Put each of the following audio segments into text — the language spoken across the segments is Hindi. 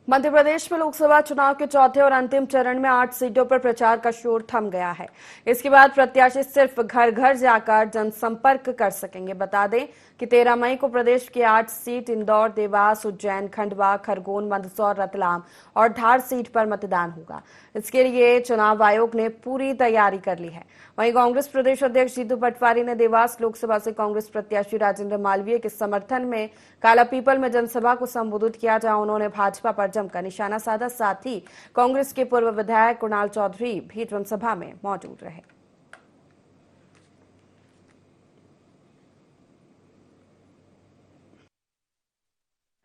मध्य प्रदेश में लोकसभा चुनाव के चौथे और अंतिम चरण में 8 सीटों पर प्रचार का शोर थम गया है। इसके बाद प्रत्याशी सिर्फ घर घर जाकर जनसंपर्क कर सकेंगे। बता दें कि 13 मई को प्रदेश की 8 सीट इंदौर, देवास, उज्जैन, खंडवा, खरगोन, मंदसौर, रतलाम और धार सीट पर मतदान होगा। इसके लिए चुनाव आयोग ने पूरी तैयारी कर ली है। वहीं कांग्रेस प्रदेश अध्यक्ष जीतू पटवारी ने देवास लोकसभा से कांग्रेस प्रत्याशी राजेंद्र मालवीय के समर्थन में कालापीपल में जनसभा को संबोधित किया, जहां उन्होंने भाजपा पर जमकर निशाना साधा। साथ ही कांग्रेस के पूर्व विधायक कुणाल चौधरी भी जनसभा में मौजूद रहे।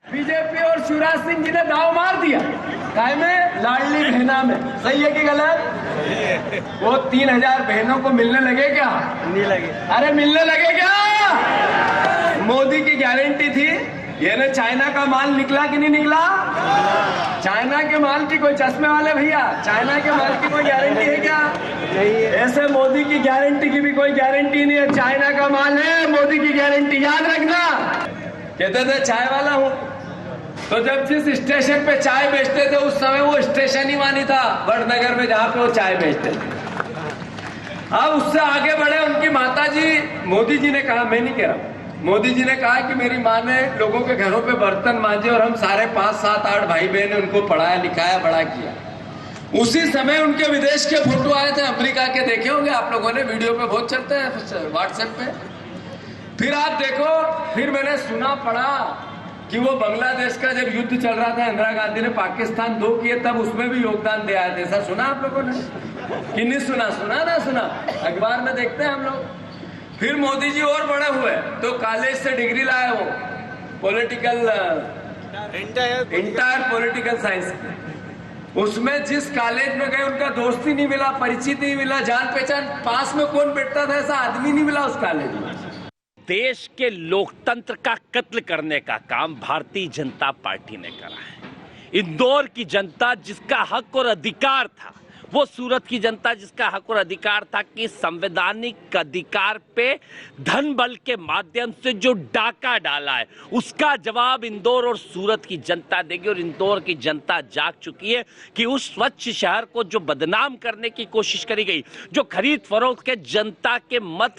बीजेपी और शिवराज सिंह जी ने दाव मार दिया काय में, लाडली बहना में। सही है कि गलत? वो 3000 बहनों को मिलने लगे क्या? नहीं लगे। अरे मिलने लगे क्या? मोदी की गारंटी थी। ये ना चाइना का माल निकला कि नहीं निकला? चाइना के माल की कोई चश्मे वाले भैया, चाइना के माल की कोई गारंटी है क्या? नहीं है। ऐसे मोदी की गारंटी की भी कोई गारंटी नहीं है। चाइना का माल है, मोदी की गारंटी याद रखना। कहते थे चाय वाला हूं, तो जब जिस स्टेशन पे चाय बेचते थे उस समय वो स्टेशन ही मानी था वडनगर में, जहां पे वो चाय बेचते थे। अब उससे आगे बढ़े उनकी माताजी, मोदी जी ने कहा, मैं नहीं कह रहा, मोदी जी ने कहा कि मेरी माँ ने लोगों के घरों पे बर्तन मांजे और हम सारे 5, 7, 8 भाई बहन उनको पढ़ाया लिखाया बड़ा किया। उसी समय उनके विदेश के फोटो आए थे अमेरिका के, देखे होंगे आप लोगों ने, वीडियो पे बहुत चलते हैं व्हाट्सएप पे। फिर आप देखो, फिर मैंने सुना पढ़ा कि वो बांग्लादेश का जब युद्ध चल रहा था, इंदिरा गांधी ने पाकिस्तान 2 किए, तब उसमें भी योगदान दिया है। ऐसा सुना आप लोगों ने कि नहीं सुना? सुना ना सुना, अखबार में देखते हैं हम लोग। फिर मोदी जी और बड़े हुए तो कॉलेज से डिग्री लाए वो पॉलिटिकल, इंटायर पॉलिटिकल साइंस। उसमें जिस कॉलेज में गए उनका दोस्त ही नहीं मिला, परिचित नहीं मिला, जान पहचान, पास में कौन बैठता था ऐसा आदमी नहीं मिला उस कॉलेज में। देश के लोकतंत्र का कत्ल करने का काम भारतीय जनता पार्टी ने करा है। इंदौर की जनता जिसका हक और अधिकार था, वो सूरत की जनता जिसका हक और अधिकार था कि संवैधानिक अधिकार पे धन बल के माध्यम से जो डाका डाला है, उसका जवाब इंदौर और सूरत की जनता देगी। और इंदौर की जनता जाग चुकी है कि उस स्वच्छ शहर को जो बदनाम करने की कोशिश करी गई, जो खरीद फरोख्त के जनता के मत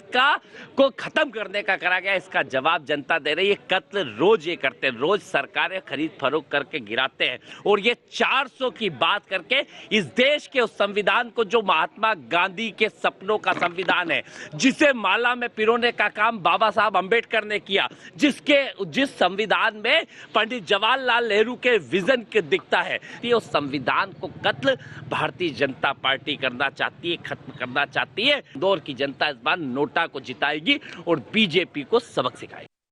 को खत्म करने का करा गया, इसका जवाब जनता दे रही है। कत्ल रोज ये करते हैं, रोज सरकारें खरीद फरोख्त करके गिराते हैं, और ये 400 की बात करके इस देश के संविधान को, जो महात्मा गांधी के सपनों का संविधान है, जिसे माला में पिरोने का काम बाबा साहब अंबेडकर ने किया, जिस संविधान में पंडित जवाहरलाल नेहरू के विजन के दिखता है, ये उस संविधान को कत्ल भारतीय जनता पार्टी करना चाहती है, खत्म करना चाहती है। इंदौर की जनता इस बार नोटा को जिताएगी और बीजेपी को सबक सिखाएगी।